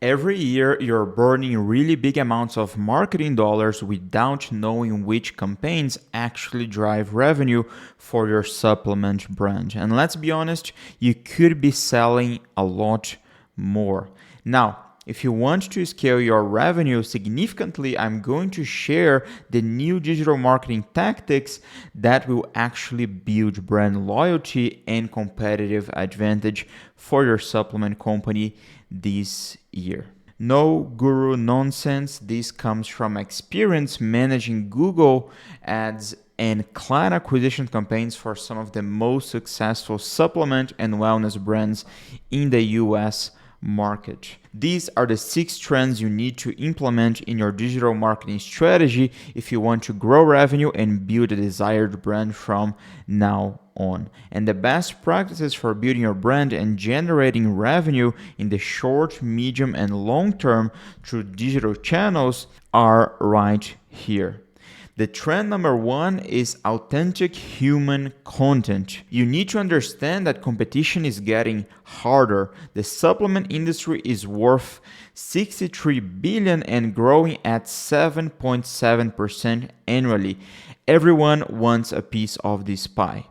Every year, you're burning really big amounts of marketing dollars without knowing which campaigns actually drive revenue for your supplement brand. And let's be honest, you could be selling a lot more. Now, if you want to scale your revenue significantly, I'm going to share the new digital marketing tactics that will actually build brand loyalty and competitive advantage for your supplement company this year. No guru nonsense. This comes from experience managing Google Ads and client acquisition campaigns for some of the most successful supplement and wellness brands in the US market. These are the 6 trends you need to implement in your digital marketing strategy if you want to grow revenue and build a desired brand from now on. And the best practices for building your brand and generating revenue in the short, medium, and long term through digital channels are right here. The trend number 1 is authentic human content. You need to understand that competition is getting harder. The supplement industry is worth $63 billion and growing at 7.7% annually. Everyone wants a piece of this pie.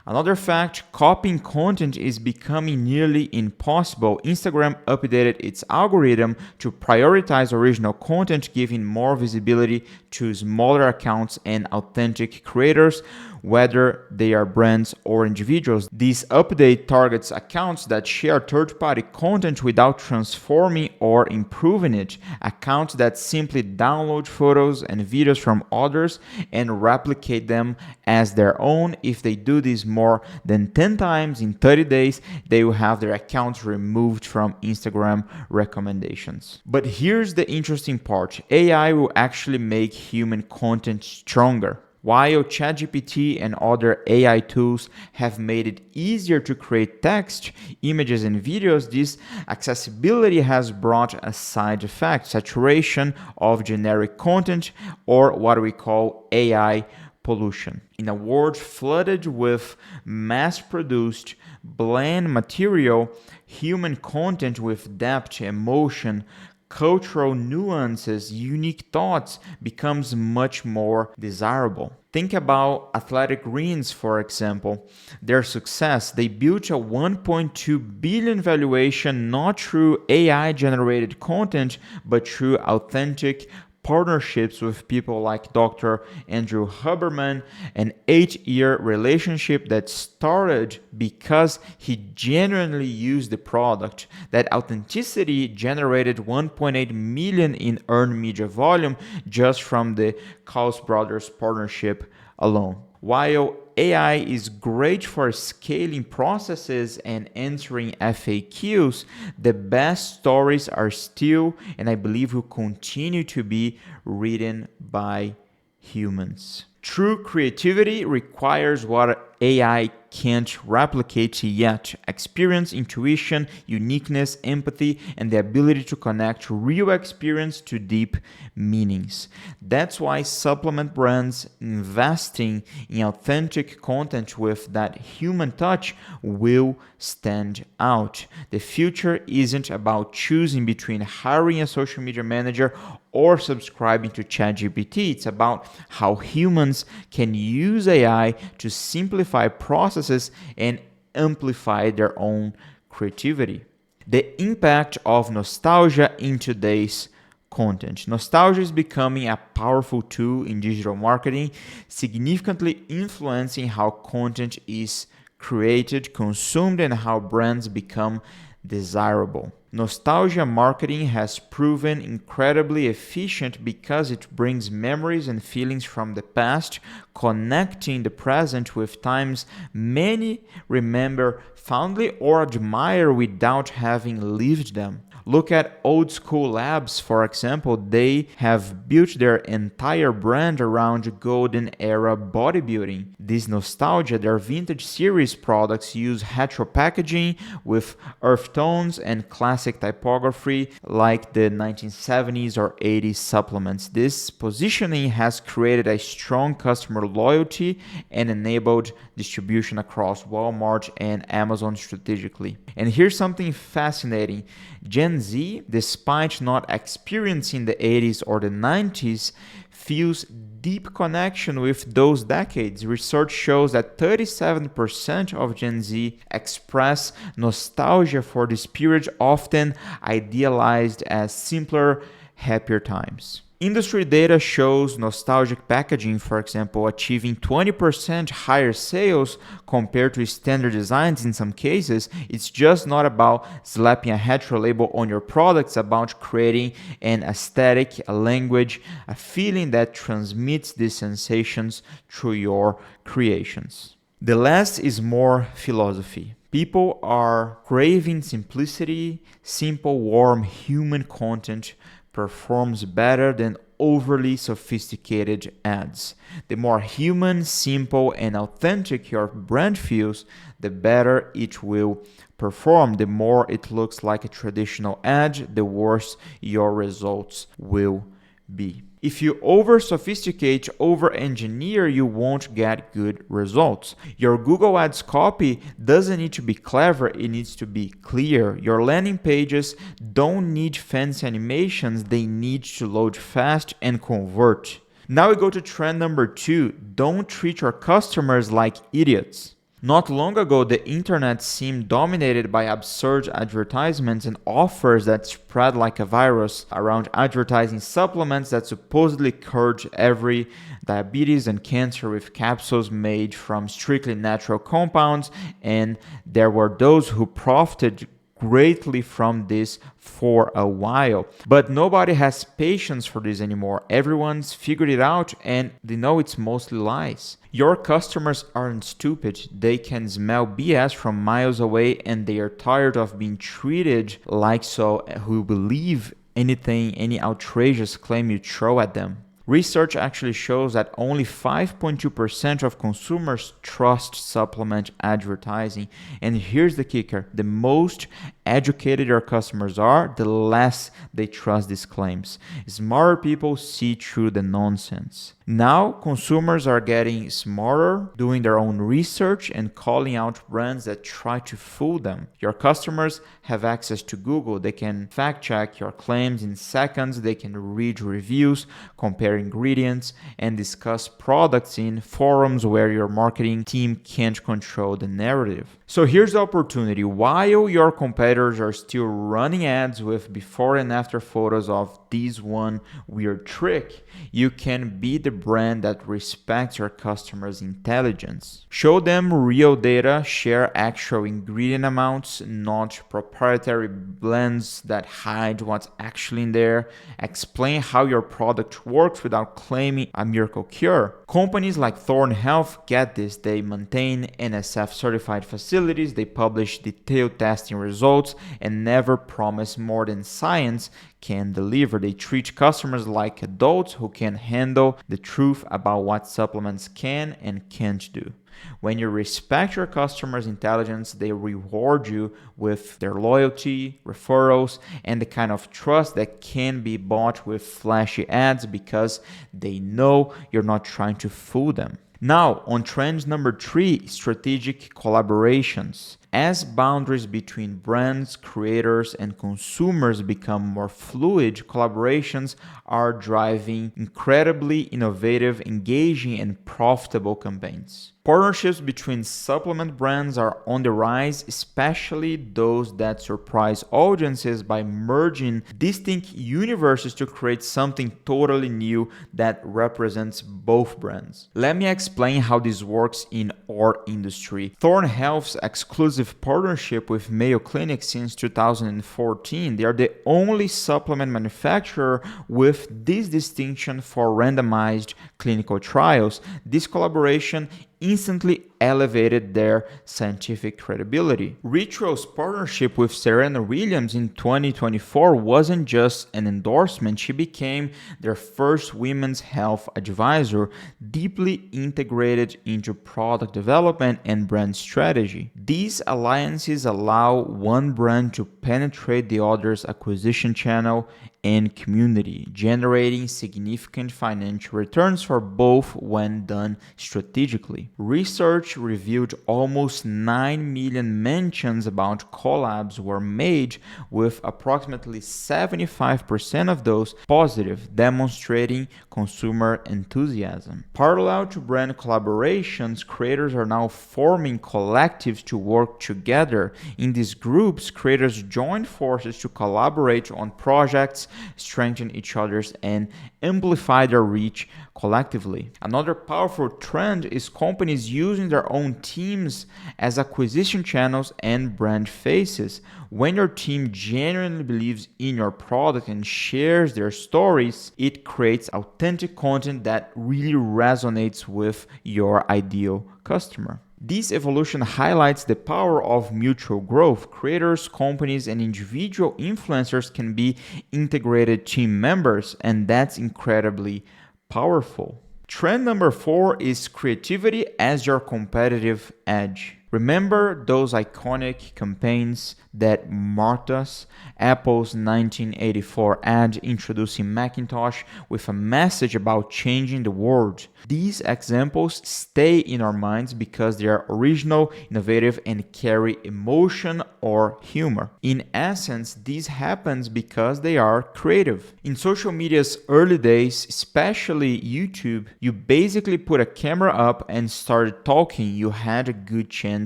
Another fact, copying content is becoming nearly impossible. Instagram updated its algorithm to prioritize original content, giving more visibility to smaller accounts and authentic creators, whether they are brands or individuals. This update targets accounts that share third-party content without transforming or improving it, accounts that simply download photos and videos from others and replicate them as their own. If they do this more than 10 times in 30 days, they will have their accounts removed from Instagram recommendations. But here's the interesting part. AI will actually make human content stronger. While ChatGPT and other AI tools have made it easier to create text, images, and videos, this accessibility has brought a side effect, saturation of generic content, or what we call AI pollution. In a world flooded with mass-produced, bland material, human content with depth, emotion, cultural nuances, unique thoughts becomes much more desirable. Think about Athletic Greens, for example. Their success, they built a $1.2 billion valuation not through AI-generated content, but through authentic partnerships with people like Dr. Andrew Huberman, an 8-year relationship that started because he genuinely used the product. That authenticity generated 1.8 million in earned media volume just from the Coles Brothers partnership alone. While AI is great for scaling processes and answering FAQs, the best stories are still, and I believe will continue to be, written by humans. True creativity requires what AI can't replicate yet: experience, intuition, uniqueness, empathy, and the ability to connect real experience to deep meanings. That's why supplement brands investing in authentic content with that human touch will stand out. The future isn't about choosing between hiring a social media manager or subscribing to ChatGPT. It's about how humans can use AI to simplify processes and amplify their own creativity. The impact of nostalgia in today's content. Nostalgia is becoming a powerful tool in digital marketing, significantly influencing how content is created, consumed, and how brands become desirable. Nostalgia marketing has proven incredibly efficient because it brings memories and feelings from the past, connecting the present with times many remember fondly or admire without having lived them. Look at Old School Labs, for example. They have built their entire brand around golden era bodybuilding. This nostalgia, their vintage series products use retro packaging with earth tones and classic classic typography like the 1970s or 80s supplements. This positioning has created a strong customer loyalty and enabled distribution across Walmart and Amazon strategically. And here's something fascinating. Gen Z, despite not experiencing the 80s or the 90s, feels deep connection with those decades. Research shows that 37% of Gen Z express nostalgia for this period, often idealized as simpler, happier times. Industry data shows nostalgic packaging, for example, achieving 20% higher sales compared to standard designs in some cases. It's just not about slapping a retro label on your product, it's about creating an aesthetic, a language, a feeling that transmits these sensations through your creations. The last is more philosophy. People are craving simplicity, simple, warm, human content performs better than overly sophisticated ads. The more human, simple, and authentic your brand feels, the better it will perform. The more it looks like a traditional ad, the worse your results will be. If you over-sophisticate, over-engineer, you won't get good results. Your Google Ads copy doesn't need to be clever, it needs to be clear. Your landing pages don't need fancy animations, they need to load fast and convert. Now we go to trend number 2. Don't treat your customers like idiots. Not long ago, the internet seemed dominated by absurd advertisements and offers that spread like a virus around advertising supplements that supposedly cured every diabetes and cancer with capsules made from strictly natural compounds, and there were those who profited greatly from this for a while. But nobody has patience for this anymore. Everyone's figured it out and they know it's mostly lies. Your customers aren't stupid. They can smell BS from miles away and they are tired of being treated like so who believe anything, any outrageous claim you throw at them. Research actually shows that only 5.2% of consumers trust supplement advertising. And here's the kicker. The most educated your customers are, the less they trust these claims. Smarter people see through the nonsense. Now, consumers are getting smarter, doing their own research and calling out brands that try to fool them. Your customers have access to Google. They can fact check your claims in seconds. They can read reviews, compare ingredients, and discuss products in forums where your marketing team can't control the narrative. So here's the opportunity. While your competitors are still running ads with before and after photos of this one weird trick, you can be the brand that respects your customers' intelligence. Show them real data, share actual ingredient amounts, not proprietary blends that hide what's actually in there. Explain how your product works without claiming a miracle cure. Companies like Thorne Health get this. They maintain NSF certified facilities, they publish detailed testing results, and never promise more than science can deliver. They treat customers like adults who can handle the truth about what supplements can and can't do. When you respect your customers' intelligence, they reward you with their loyalty, referrals, and the kind of trust that can be bought with flashy ads because they know you're not trying to fool them. Now, on trend number 3, strategic collaborations. As boundaries between brands, creators, and consumers become more fluid, collaborations are driving incredibly innovative, engaging, and profitable campaigns. Partnerships between supplement brands are on the rise, especially those that surprise audiences by merging distinct universes to create something totally new that represents both brands. Let me explain how this works in our industry. Thorne Health's exclusive partnership with Mayo Clinic since 2014. They are the only supplement manufacturer with this distinction for randomized clinical trials. This collaboration instantly elevated their scientific credibility. Ritual's partnership with Serena Williams in 2024 wasn't just an endorsement, she became their first women's health advisor, deeply integrated into product development and brand strategy. These alliances allow one brand to penetrate the other's acquisition channel and community, generating significant financial returns for both when done strategically. Research revealed almost 9 million mentions about collabs were made, with approximately 75% of those positive, demonstrating consumer enthusiasm. Parallel to brand collaborations, creators are now forming collectives to work together. In these groups, creators join forces to collaborate on projects, strengthen each other's, and amplify their reach collectively. Another powerful trend is companies using their own teams as acquisition channels and brand faces. When your team genuinely believes in your product and shares their stories, it creates authentic content that really resonates with your ideal customer. This evolution highlights the power of mutual growth. Creators, companies, and individual influencers can be integrated team members, and that's incredibly powerful. Trend number 4 is creativity as your competitive edge. Remember those iconic campaigns that marked us? Apple's 1984 ad introducing Macintosh with a message about changing the world. These examples stay in our minds because they are original, innovative, and carry emotion or humor. In essence, this happens because they are creative. In social media's early days, especially YouTube, you basically put a camera up and started talking. You had a good chance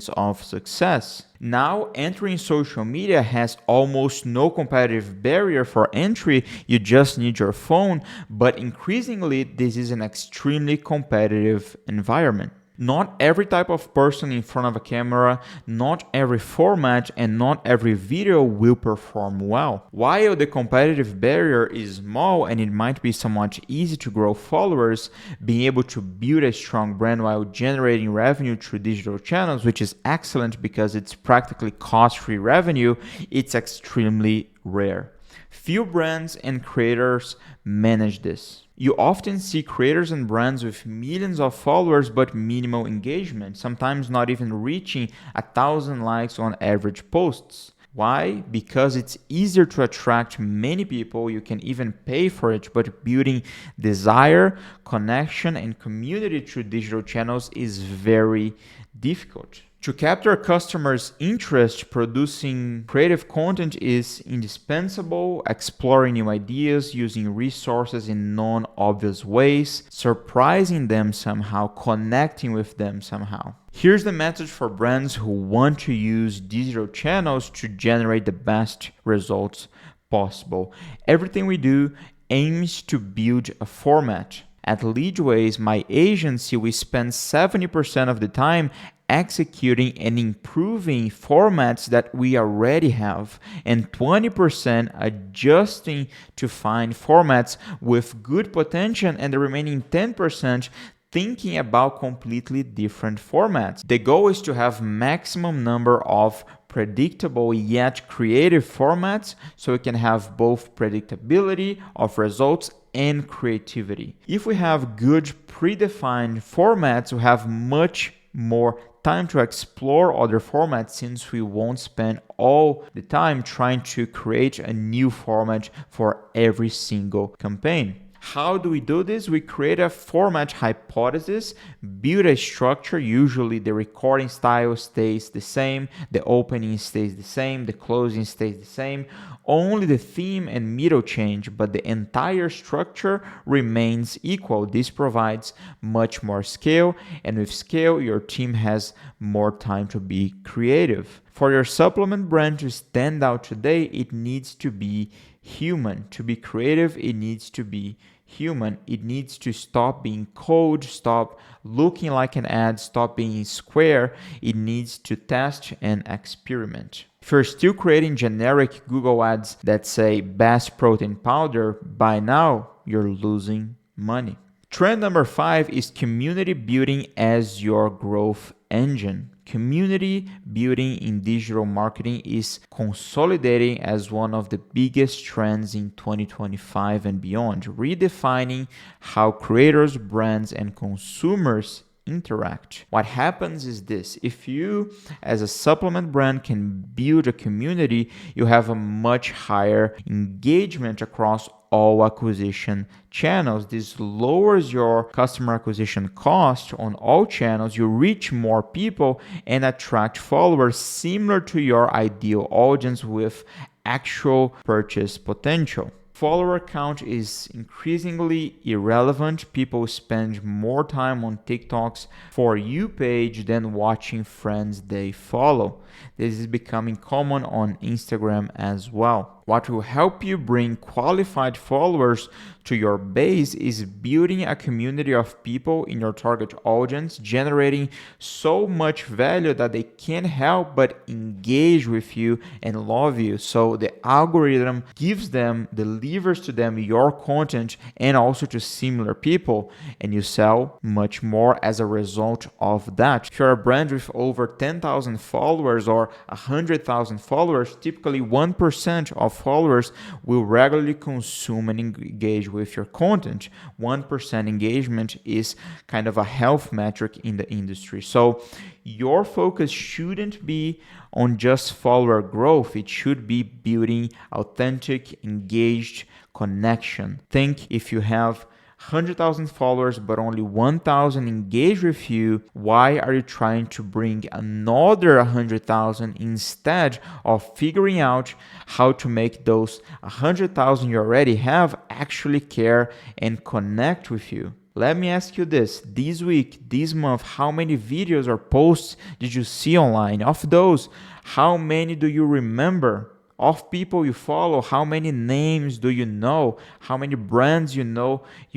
of success. Now, entering social media has almost no competitive barrier for entry. You just need your phone, but increasingly, this is an extremely competitive environment. Not every type of person in front of a camera, not every format, and not every video will perform well. While the competitive barrier is small and it might be somewhat easy to grow followers, being able to build a strong brand while generating revenue through digital channels, which is excellent because it's practically cost-free revenue, it's extremely rare. Few brands and creators manage this. You often see creators and brands with millions of followers but minimal engagement, sometimes not even reaching 1,000 likes on average posts. Why? Because it's easier to attract many people, you can even pay for it, but building desire, connection, and community through digital channels is very difficult. To capture customers' interest, producing creative content is indispensable. Exploring new ideas, using resources in non-obvious ways, surprising them somehow, connecting with them somehow. Here's the message for brands who want to use digital channels to generate the best results possible. Everything we do aims to build a format. At Leadways, my agency, we spend 70% of the time executing and improving formats that we already have, and 20% adjusting to find formats with good potential, and the remaining 10% thinking about completely different formats. The goal is to have maximum number of predictable yet creative formats so we can have both predictability of results and creativity. If we have good predefined formats, we have much more time to explore other formats since we won't spend all the time trying to create a new format for every single campaign. How do we do this? We create a format hypothesis, build a structure. Usually the recording style stays the same, the opening stays the same, the closing stays the same. Only the theme and middle change, but the entire structure remains equal. This provides much more scale, and with scale, your team has more time to be creative. For your supplement brand to stand out today, it needs to be human. To be creative, it needs to be human. It needs to stop being cold, stop looking like an ad, stop being square. It needs to test and experiment. If you're still creating generic Google ads that say best protein powder, by now you're losing money. Trend number 5 is community building as your growth engine. Community building in digital marketing is consolidating as one of the biggest trends in 2025 and beyond, redefining how creators, brands, and consumers interact. What happens is this: if you as a supplement brand can build a community, you have a much higher engagement across all acquisition channels. This lowers your customer acquisition cost on all channels. You reach more people and attract followers similar to your ideal audience with actual purchase potential. Follower count is increasingly irrelevant. People spend more time on TikTok's For You page than watching friends they follow. This is becoming common on Instagram as well. What will help you bring qualified followers to your base is building a community of people in your target audience, generating so much value that they can't help but engage with you and love you. So the algorithm delivers to them your content and also to similar people, and you sell much more as a result of that. If you're a brand with over 10,000 followers or 100,000 followers, typically 1% of followers will regularly consume and engage with your content. 1% engagement is kind of a health metric in the industry. So your focus shouldn't be on just follower growth. It should be building authentic, engaged connection. Think if you have 100,000 followers but only 1,000 engage with you, why are you trying to bring another 100,000 instead of figuring out how to make those 100,000 you already have actually care and connect with you? Let me ask you this week, this month, how many videos or posts did you see online? Of those, how many do you remember? Of people you follow, how many names do you know? How many brands you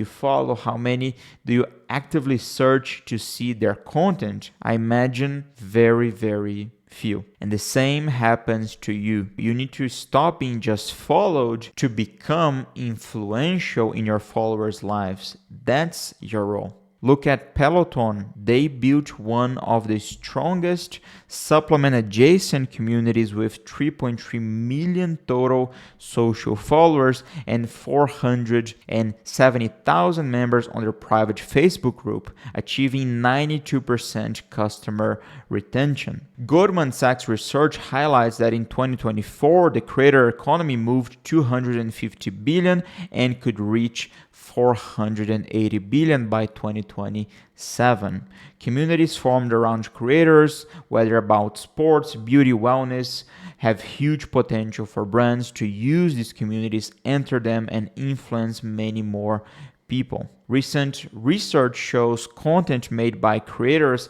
follow? How many do you actively search to see their content? I imagine very, very few. And the same happens to you. You need to stop being just followed to become influential in your followers' lives. That's your role. Look at Peloton. They built one of the strongest supplement adjacent communities with 3.3 million total social followers and 470,000 members on their private Facebook group, achieving 92% customer retention. Goldman Sachs research highlights that in 2024, the creator economy moved 250 billion and could reach 480 billion by 2027. Communities formed around creators, whether about sports, beauty, wellness, have huge potential for brands to use these communities, enter them, and influence many more people. Recent research shows content made by creators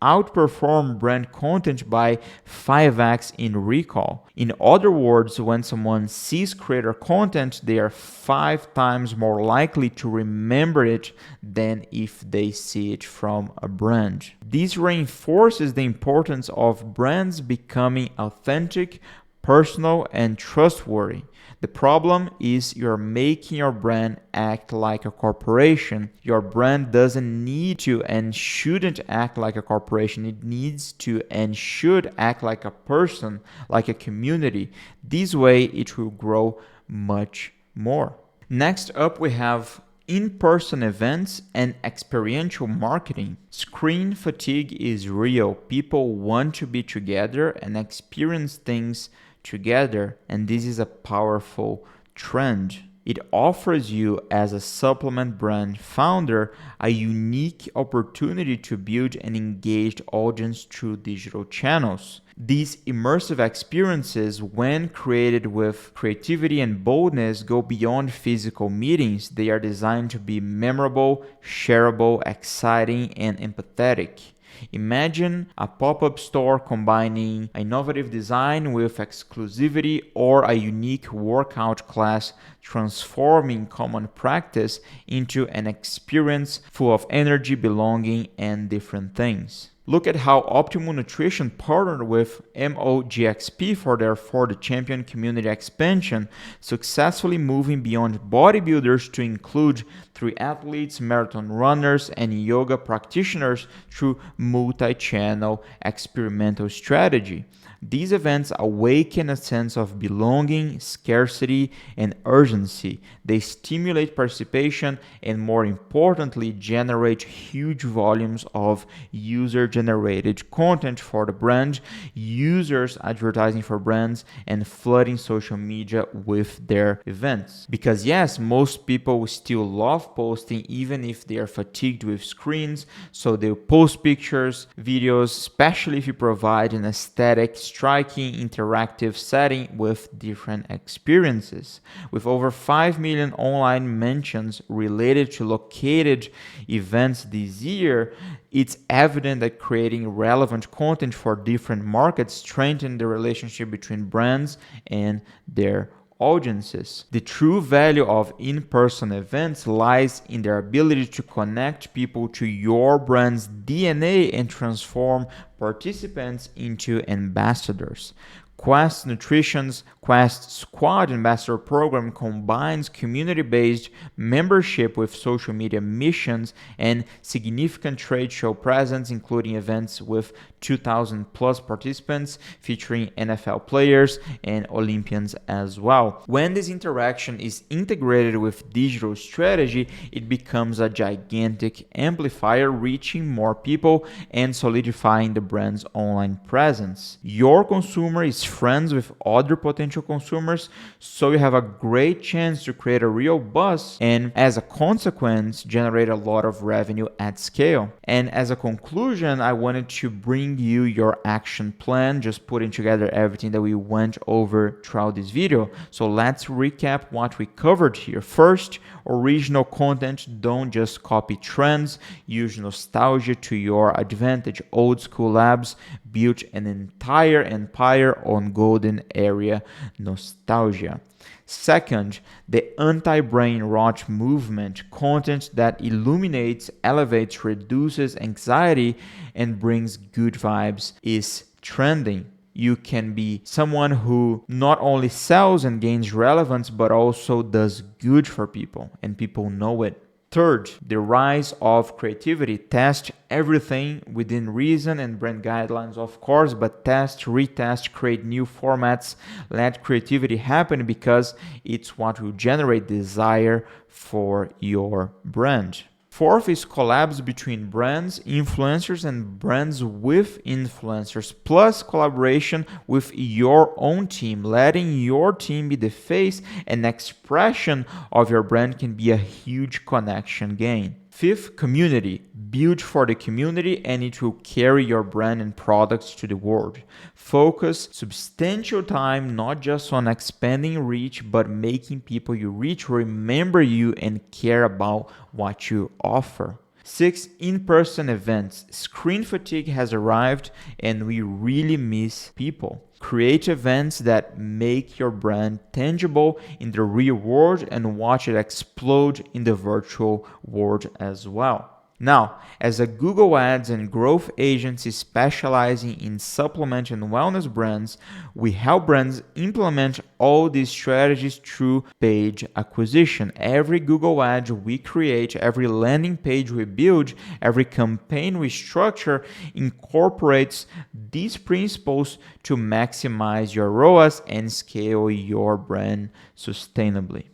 outperform brand content by 5x in recall. In other words, when someone sees creator content, they are 5 times more likely to remember it than if they see it from a brand. This reinforces the importance of brands becoming authentic, personal, and trustworthy. The problem is you're making your brand act like a corporation. Your brand doesn't need to and shouldn't act like a corporation. It needs to and should act like a person, like a community. This way, it will grow much more. Next up, we have in-person events and experiential marketing. Screen fatigue is real. People want to be together and experience things together, and this is a powerful trend. It offers you as a supplement brand founder a unique opportunity to build an engaged audience through digital channels. These immersive experiences, when created with creativity and boldness, go beyond physical meetings. They are designed to be memorable, shareable, exciting, and empathetic. Imagine a pop-up store combining innovative design with exclusivity, or a unique workout class transforming common practice into an experience full of energy, belonging, and different things. Look at how Optimal Nutrition partnered with MOGXP for their For the Champion community expansion, successfully moving beyond bodybuilders to include through athletes, marathon runners, and yoga practitioners through multi-channel experimental strategy. These events awaken a sense of belonging, scarcity, and urgency. They stimulate participation and, more importantly, generate huge volumes of user-generated content for the brand, users advertising for brands, and flooding social media with their events. Because yes, most people still love posting even if they are fatigued with screens, so they'll post pictures, videos, especially if you provide an aesthetic, striking, interactive setting with different experiences. With over 5 million online mentions related to located events this year, it's evident that creating relevant content for different markets strengthens the relationship between brands and their audiences. The true value of in-person events lies in their ability to connect people to your brand's DNA and transform participants into ambassadors. Quest Nutrition's Quest Squad Ambassador Program combines community-based membership with social media missions and significant trade show presence, including events with 2,000 plus participants featuring NFL players and Olympians as well. When this interaction is integrated with digital strategy, it becomes a gigantic amplifier, reaching more people and solidifying the brand's online presence. Your consumer is friends with other potential consumers, so you have a great chance to create a real buzz and, as a consequence, generate a lot of revenue at scale. And as a conclusion, I wanted to bring you your action plan, just putting together everything that we went over throughout this video. So let's recap what we covered here. First, original content. Don't just copy trends. Use nostalgia to your advantage. Old school labs built an entire empire on golden area nostalgia. Second, the anti-brain rot movement, content that illuminates, elevates, reduces anxiety, and brings good vibes, is trending. You can be someone who not only sells and gains relevance, but also does good for people, and people know it. Third, the rise of creativity. Test everything within reason and brand guidelines, of course, but test, retest, create new formats. Let creativity happen because it's what will generate desire for your brand. Fourth is collabs between brands, influencers, and brands with influencers, plus collaboration with your own team. Letting your team be the face and expression of your brand can be a huge connection gain. Fifth, community. Build for the community and it will carry your brand and products to the world. Focus substantial time not just on expanding reach, but making people you reach remember you and care about what you offer. 6. In-person events. Screen fatigue has arrived and we really miss people. Create events that make your brand tangible in the real world and watch it explode in the virtual world as well. Now, as a Google Ads and growth agency specializing in supplement and wellness brands, we help brands implement all these strategies through page acquisition. Every Google ad we create, every landing page we build, every campaign we structure incorporates these principles to maximize your ROAS and scale your brand sustainably.